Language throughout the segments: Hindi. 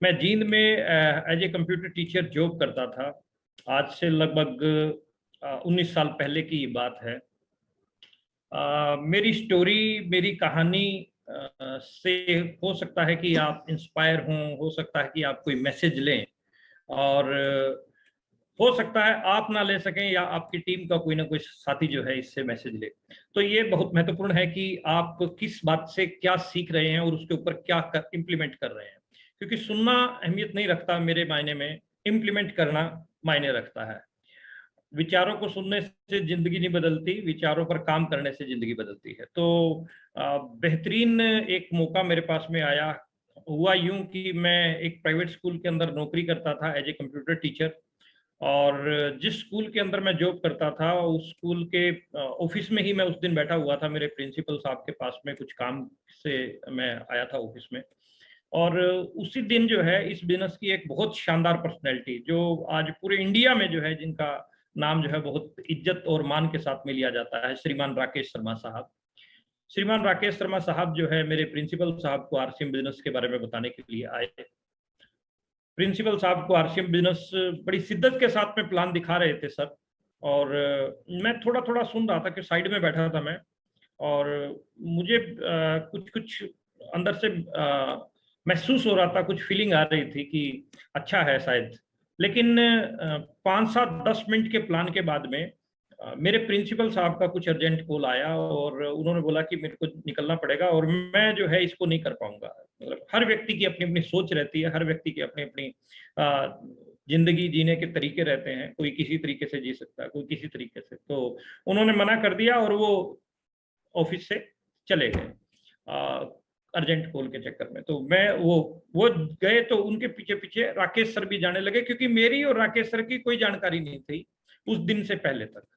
मैं जींद में as a computer teacher job करता था। आज से लगभग 19 साल पहले की बात है। मेरी स्टोरी, मेरी कहानी से हो सकता है कि आप इंस्पायर हों, हो सकता है कि आप कोई मैसेज लें, और हो सकता है आप ना ले सकें या आपकी टीम का कोई ना कोई साथी जो है इससे मैसेज ले। तो ये बहुत महत्वपूर्ण है कि आप किस बात से क्या सीख रहे हैं और उसके ऊपर क्या इम्प्लीमेंट कर रहे हैं। क्योंकि सुनना अहमियत नहीं रखता मेरे मायने में, इम्प्लीमेंट करना मायने रखता है। विचारों को सुनने से जिंदगी नहीं बदलती, विचारों पर काम करने से जिंदगी बदलती है। तो बेहतरीन एक मौका मेरे पास में आया। हुआ यूं कि मैं एक प्राइवेट स्कूल के अंदर नौकरी करता था एज ए कंप्यूटर टीचर। और जिस स्कूल के अंदर मैं जॉब करता था उस स्कूल के ऑफिस में ही मैं उस दिन बैठा हुआ था। मेरे प्रिंसिपल साहब के पास में कुछ काम से मैं आया था ऑफिस में। और उसी दिन जो है इस बिजनेस की एक बहुत शानदार पर्सनैलिटी, जो आज पूरे इंडिया में जो है, जिनका नाम जो है बहुत इज्जत और मान के साथ में लिया जाता है, श्रीमान राकेश शर्मा साहब। श्रीमान राकेश शर्मा साहब जो है मेरे प्रिंसिपल साहब को आरसीएम बिजनेस के बारे में बताने के लिए आए। प्रिंसिपल साहब को आरसीएम बिजनेस बड़ी शिद्दत के साथ में प्लान दिखा रहे थे सर। और मैं थोड़ा थोड़ा सुन रहा था कि साइड में बैठा था मैं। और मुझे कुछ कुछ अंदर से महसूस हो रहा था, कुछ फीलिंग आ रही थी कि अच्छा है शायद। लेकिन 5 7 10 मिनट के प्लान के बाद में मेरे प्रिंसिपल साहब का कुछ अर्जेंट कॉल आया और उन्होंने बोला कि मेरे को निकलना पड़ेगा और मैं जो है इसको नहीं कर पाऊंगा। मतलब हर व्यक्ति की अपनी अपनी सोच रहती है, हर व्यक्ति की अपनी अपनी जिंदगी जीने के तरीके रहते हैं। कोई किसी तरीके से जी सकता है, कोई किसी तरीके से। तो उन्होंने मना कर दिया और वो ऑफिस से चले गए अर्जेंट कॉल के चक्कर में। तो मैं वो गए तो उनके पीछे पीछे राकेश सर भी जाने लगे, क्योंकि मेरी और राकेश सर की कोई जानकारी नहीं थी उस दिन से पहले तक।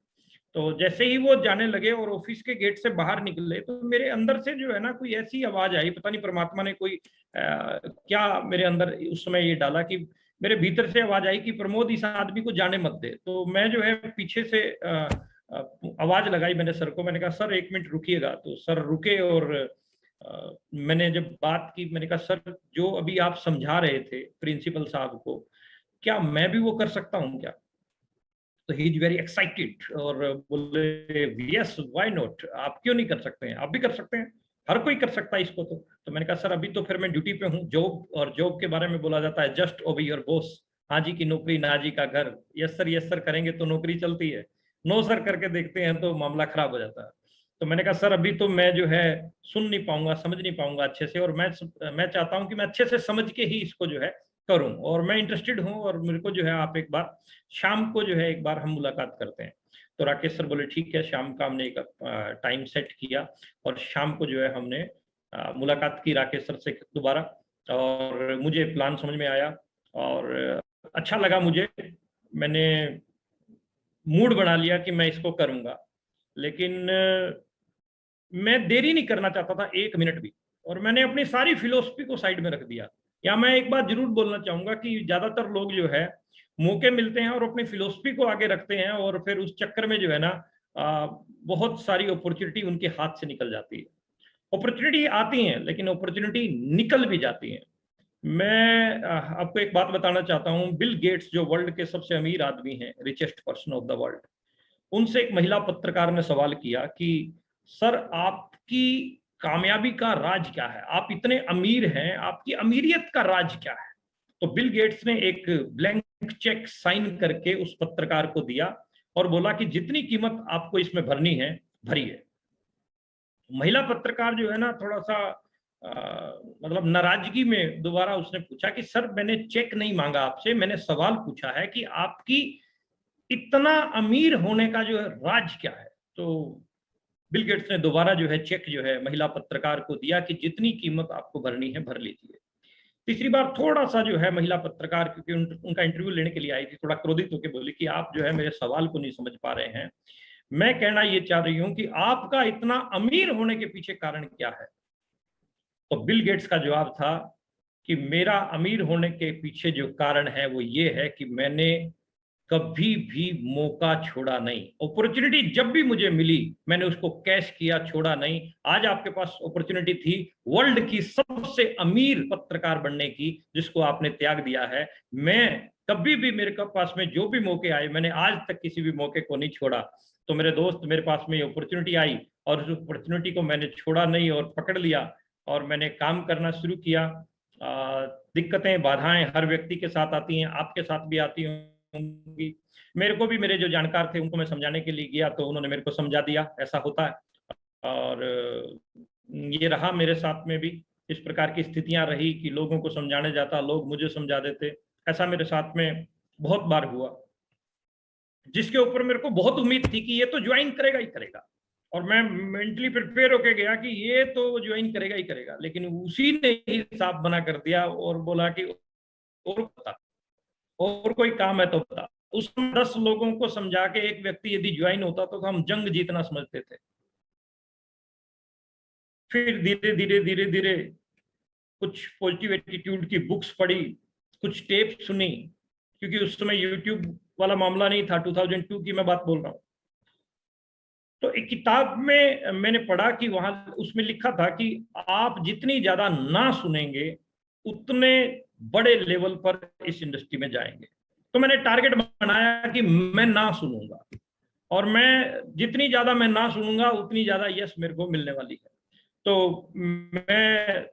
तो जैसे ही वो जाने लगे और ऑफिस के गेट से बाहर निकले तो मेरे अंदर से जो है ना कोई ऐसी आवाज आई, पता नहीं परमात्मा ने कोई क्या मेरे अंदर उस समय ये डाला कि मेरे भीतर से आवाज आई कि प्रमोद इस आदमी को जाने मत दे। तो मैं जो है पीछे से आवाज लगाई मैंने सर को। मैंने कहा सर 1 मिनट रुकिएगा। तो सर रुके और मैंने जब बात की, मैंने कहा सर जो अभी आप समझा रहे थे प्रिंसिपल साहब को, क्या मैं भी वो कर सकता हूँ क्या? तो ही इज वेरी एक्साइटेड और बोले यस व्हाई नॉट, आप क्यों नहीं कर सकते हैं, आप भी कर सकते हैं, हर कोई कर सकता है इसको। तो मैंने कहा सर अभी तो फिर मैं ड्यूटी पे हूँ, जॉब, और जॉब के बारे में बोला जाता है जस्ट ओबे योर बॉस। हाँ जी की नौकरी ना जी का घर। यस सर करेंगे तो नौकरी चलती है, नो सर करके देखते हैं तो मामला खराब हो जाता है। तो मैंने कहा सर अभी तो मैं जो है सुन नहीं पाऊंगा, समझ नहीं पाऊंगा अच्छे से, और मैं चाहता हूं कि मैं अच्छे से समझ के ही इसको जो है करूं, और मैं इंटरेस्टेड हूं, और मेरे को जो है आप एक बार शाम को जो है एक बार हम मुलाकात करते हैं। तो राकेश सर बोले ठीक है। शाम का हमने एक टाइम सेट किया और शाम को जो है हमने मुलाकात की राकेश सर से दोबारा। और मुझे प्लान समझ में आया और अच्छा लगा मुझे। मैंने मूड बना लिया कि मैं इसको करूंगा। लेकिन मैं देरी नहीं करना चाहता था 1 मिनट भी, और मैंने अपनी सारी फिलोसफी को साइड में रख दिया। या मैं एक बात जरूर बोलना चाहूंगा कि ज्यादातर लोग जो है मौके मिलते हैं और अपनी फिलोसफी को आगे रखते हैं, और फिर उस चक्कर में जो है ना बहुत सारी अपॉर्चुनिटी उनके हाथ से निकल जाती है। अपॉर्चुनिटी आती हैं लेकिन अपॉर्चुनिटी निकल भी जाती है। मैं आपको एक बात बताना चाहता हूँ। बिल गेट्स जो वर्ल्ड के सबसे अमीर आदमी हैं, richest person of the world, उनसे एक महिला पत्रकार ने सवाल किया कि सर आपकी कामयाबी का राज क्या है, आप इतने अमीर हैं, आपकी अमीरियत का राज क्या है? तो बिल गेट्स ने एक ब्लैंक चेक साइन करके उस पत्रकार को दिया और बोला कि जितनी कीमत आपको इसमें भरनी है भरिए। महिला पत्रकार जो है ना थोड़ा सा मतलब नाराजगी में दोबारा उसने पूछा कि सर मैंने चेक नहीं मांगा आपसे, मैंने सवाल पूछा है कि आपकी इतना अमीर होने का जो है राज क्या है? तो बिल गेट्स ने दोबारा जो है चेक जो है महिला पत्रकार को दिया कि जितनी कीमत आपको भरनी है भर लीजिए। तीसरी बार थोड़ा सा जो है महिला पत्रकार, क्योंकि उनका इंटरव्यू लेने के लिए आई थी, थोड़ा क्रोधित होकर बोली कि आप जो है मेरे सवाल को नहीं समझ पा रहे हैं। मैं कहना ये चाह रही हूं कि आपका इतना अमीर होने के पीछे कारण क्या है? तो बिल गेट्स का जवाब था कि मेरा अमीर होने के पीछे जो कारण है वो ये है कि मैंने कभी भी मौका छोड़ा नहीं। अपॉर्चुनिटी जब भी मुझे मिली मैंने उसको कैश किया, छोड़ा नहीं। आज आपके पास अपॉर्चुनिटी थी वर्ल्ड की सबसे अमीर पत्रकार बनने की, जिसको आपने त्याग दिया है। मैं कभी भी, मेरे पास में जो भी मौके आए, मैंने आज तक किसी भी मौके को नहीं छोड़ा। तो मेरे दोस्त, मेरे पास में ये अपॉर्चुनिटी आई और उस अपॉर्चुनिटी को मैंने छोड़ा नहीं और पकड़ लिया और मैंने काम करना शुरू किया। दिक्कतें, बाधाएं हर व्यक्ति के साथ आती हैं, आपके साथ भी आती होंगी। मेरे को भी, मेरे जो जानकार थे उनको मैं समझाने के लिए गया तो उन्होंने मेरे को समझा दिया ऐसा होता है। और ये रहा मेरे साथ में भी, इस प्रकार की स्थितियां रही कि लोगों को समझाने जाता, लोग मुझे समझा देते। ऐसा मेरे साथ में बहुत बार हुआ, जिसके ऊपर मेरे को बहुत उम्मीद थी कि ये तो ज्वाइन करेगा ही करेगा, और मैं मेंटली प्रिपेयर होके गया कि ये तो ज्वाइन करेगा ही करेगा। लेकिन उसी ने ही साफ मना कर दिया और बोला कि और बता, और कोई काम है तो बता। उस 10 लोगों को समझा के एक व्यक्ति यदि ज्वाइन होता तो हम जंग जीतना समझते थे। फिर धीरे धीरे धीरे धीरे कुछ पॉजिटिव एटीट्यूड की बुक्स पढ़ी, कुछ टेप सुनी, क्योंकि उस समय यूट्यूब वाला मामला नहीं था, 2002 की मैं बात बोल रहा हूँ। तो एक किताब में मैंने पढ़ा कि वहां उसमें लिखा था कि आप जितनी ज्यादा ना सुनेंगे उतने बड़े लेवल पर इस इंडस्ट्री में जाएंगे। तो मैंने टारगेट बनाया कि मैं ना सुनूंगा, और मैं जितनी ज्यादा मैं ना सुनूंगा उतनी ज्यादा यस मेरे को मिलने वाली है। तो मैं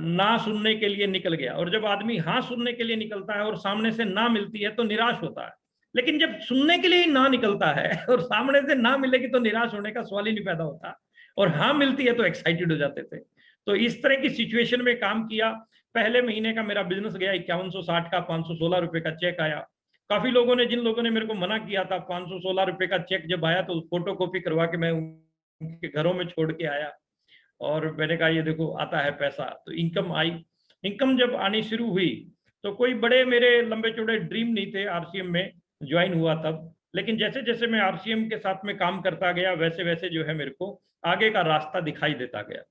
ना सुनने के लिए निकल गया। और जब आदमी हाँ सुनने के लिए निकलता है और सामने से ना मिलती है तो निराश होता है। लेकिन जब सुनने के लिए ही ना निकलता है और सामने से ना मिलेगी तो निराश होने का सवाल ही नहीं पैदा होता, और हाँ मिलती है तो एक्साइटेड हो जाते थे। तो इस तरह की सिचुएशन में काम किया। पहले महीने का मेरा बिजनेस गया 5160 का, 516 रुपए का चेक आया। काफी लोगों ने, जिन लोगों ने मेरे को मना किया था, 516 रुपए का चेक जब आया तो फोटो कॉपी करवा के मैं उनके घरों में छोड़ के आया, और मैंने कहा ये देखो आता है पैसा। तो इनकम आई। इनकम जब आनी शुरू हुई तो कोई बड़े मेरे लंबे चौड़े ड्रीम नहीं थे आरसीएम में ज्वाइन हुआ तब। लेकिन जैसे जैसे मैं आरसीएम के साथ में काम करता गया वैसे वैसे जो है मेरे को आगे का रास्ता दिखाई देता गया।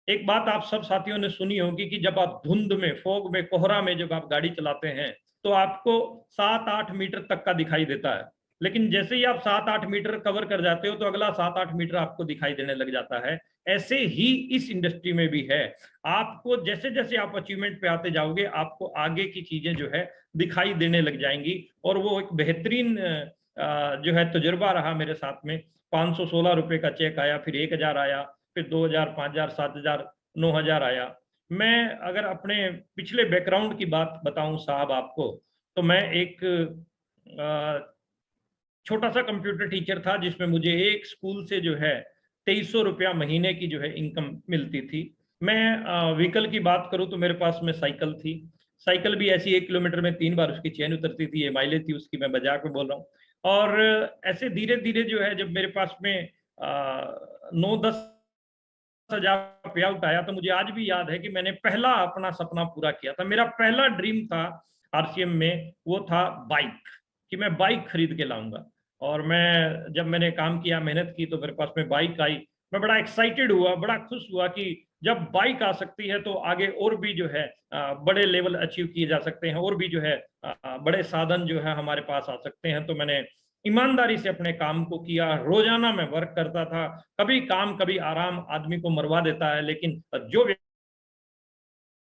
एक बात आप सब साथियों ने सुनी होगी कि जब आप धुंध में, फोग में, कोहरा में जब आप गाड़ी चलाते हैं तो आपको 7-8 मीटर तक का दिखाई देता है। लेकिन जैसे ही आप 7-8 मीटर कवर कर जाते हो तो अगला 7-8 मीटर आपको दिखाई देने लग जाता है। ऐसे ही इस इंडस्ट्री में भी है। आपको जैसे जैसे आप अचीवमेंट पे आते जाओगे आपको आगे की चीजें जो है दिखाई देने लग जाएंगी। और वो एक बेहतरीन जो है तजुर्बा रहा मेरे साथ में। 516 रुपए का चेक आया, फिर 1000 आया, फिर 2000, 5000, 7000, 9000 आया। मैं अगर अपने पिछले बैकग्राउंड की बात बताऊं साहब आपको, तो मैं एक छोटा सा कंप्यूटर टीचर था, जिसमें मुझे एक स्कूल से जो है 2300 रुपया महीने की जो है इनकम मिलती थी। मैं व्हीकल की बात करूं तो मेरे पास में साइकिल थी। साइकिल भी ऐसी 1 किलोमीटर में 3 बार उसकी चेन उतरती थी, ये माइलेज थी उसकी, मैं बजा के बोल रहा हूँ। और ऐसे धीरे धीरे जो है जब मेरे पास में 9-10 हजार पे आउट आया तो मुझे आज भी याद है कि मैंने पहला अपना सपना पूरा किया था। मेरा पहला ड्रीम था आरसीएम में, वो था बाइक, कि मैं बाइक खरीद के लाऊंगा। और मैं जब मैंने काम किया, मेहनत की, तो मेरे पास में बाइक आई। मैं बड़ा एक्साइटेड हुआ, बड़ा खुश हुआ कि जब बाइक आ सकती है तो आगे और भी जो है बड़े लेवल अचीव किए जा सकते हैं, और भी जो है बड़े साधन जो है हमारे पास आ सकते हैं। तो मैंने ईमानदारी से अपने काम को किया। रोजाना मैं वर्क करता था। कभी काम कभी आराम आदमी को मरवा देता है, लेकिन जो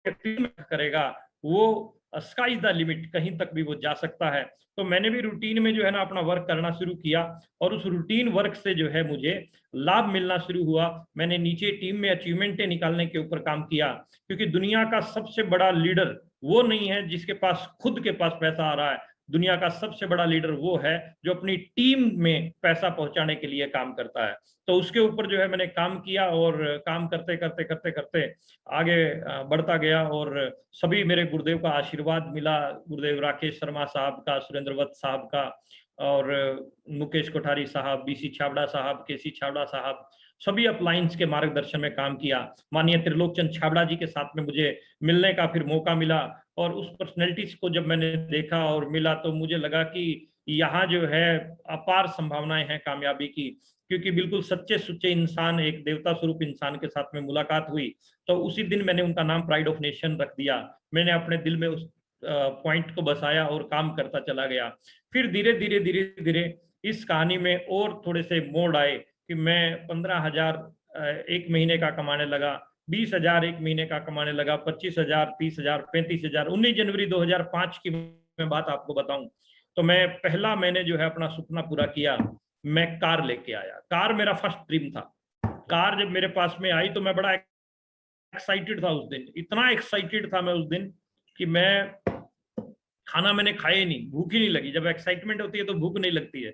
व्यक्ति करेगा वो स्काई द लिमिट, कहीं तक भी वो जा सकता है। तो मैंने भी रूटीन में जो है ना अपना वर्क करना शुरू किया, और उस रूटीन वर्क से जो है मुझे लाभ मिलना शुरू हुआ। मैंने नीचे टीम में अचीवमेंटें निकालने के ऊपर काम किया, क्योंकि दुनिया का सबसे बड़ा लीडर वो नहीं है जिसके पास खुद के पास पैसा आ रहा है। दुनिया का सबसे बड़ा लीडर वो है जो अपनी टीम में पैसा पहुंचाने के लिए काम करता है। तो उसके ऊपर जो है मैंने काम किया, और काम करते करते करते करते आगे बढ़ता गया। और सभी मेरे गुरुदेव का आशीर्वाद मिला, गुरुदेव राकेश शर्मा साहब का, सुरेंद्र वत्स साहब का, और मुकेश कोठारी साहब, बीसी छाबड़ा साहब, केसी छाबड़ा साहब, सभी अपलाइंस के मार्गदर्शन में काम किया। माननीय त्रिलोकचंद छाबड़ा जी के साथ में मुझे मिलने का फिर मौका मिला, और उस पर्सनैलिटीज को जब मैंने देखा और मिला तो मुझे लगा कि यहाँ जो है अपार संभावनाएं हैं कामयाबी की। क्योंकि बिल्कुल सच्चे सुच्चे इंसान, एक देवता स्वरूप इंसान के साथ में मुलाकात हुई। तो उसी दिन मैंने उनका नाम प्राइड ऑफ नेशन रख दिया। मैंने अपने दिल में उस पॉइंट को बसाया और काम करता चला गया। फिर धीरे धीरे धीरे धीरे इस कहानी में और थोड़े से मोड़ आए कि मैं 15,000 एक महीने का कमाने लगा, 20,000 एक महीने का कमाने लगा, 25,000, 30,000, 35,000। 19 जनवरी 2005 की मैं बात आपको बताऊं तो मैं पहला मैंने जो है अपना सपना पूरा किया, मैं कार लेके आया। कार मेरा फर्स्ट ड्रीम था। कार जब मेरे पास में आई तो मैं बड़ा एक्साइटेड था उस दिन, इतना एक्साइटेड था मैं उस दिन कि मैं खाना मैंने खाया ही नहीं, भूख ही नहीं लगी। जब एक्साइटमेंट होती है तो भूख नहीं लगती है।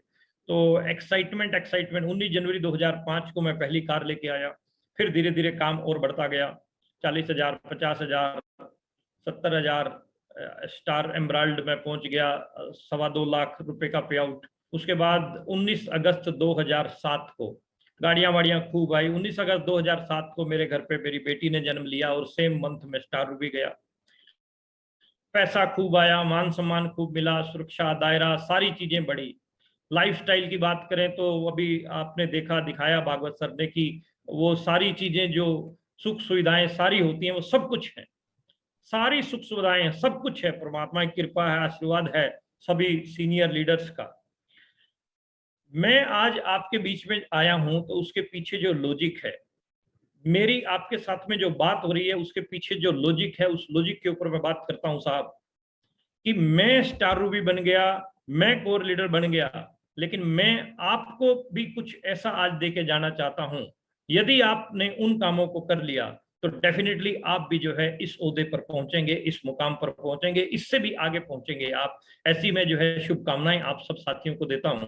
तो एक्साइटमेंट 19 जनवरी 2005 को मैं पहली कार लेके आया। फिर धीरे धीरे काम और बढ़ता गया, 40,000, 50,000, 70,000, स्टार एमराल्ड में पहुंच गया, 2.25 लाख रुपए का पे आउट। उसके बाद 19 अगस्त 2007 को गाड़ियां वाड़ियां खूब आई। 19 अगस्त 2007 को मेरे घर पे मेरी बेटी ने जन्म लिया और सेम मंथ में स्टार रूबी गया। पैसा खूब आया, मान सम्मान खूब मिला, सुरक्षा, दायरा, सारी चीजें बढ़ी। लाइफस्टाइल की बात करें तो अभी आपने देखा, दिखाया भागवत सर ने कि वो सारी चीजें जो सुख सुविधाएं सारी होती हैं वो सब कुछ है, सारी सुख सुविधाएं सब कुछ है, परमात्मा की कृपा है, आशीर्वाद है सभी सीनियर लीडर्स का। मैं आज आपके बीच में आया हूं तो उसके पीछे जो लॉजिक है, मेरी आपके साथ में जो बात हो रही है उसके पीछे जो लॉजिक है, उस लॉजिक के ऊपर मैं बात करता हूं साहब, कि मैं स्टार रूबी बन गया, मैं कोर लीडर बन गया, लेकिन मैं आपको भी कुछ ऐसा आज देके जाना चाहता हूं। यदि आपने उन कामों को कर लिया तो डेफिनेटली आप भी जो है इस ओहदे पर पहुंचेंगे, इस मुकाम पर पहुंचेंगे, इससे भी आगे पहुंचेंगे आप। ऐसी मैं जो है शुभकामनाएं आप सब साथियों को देता हूं।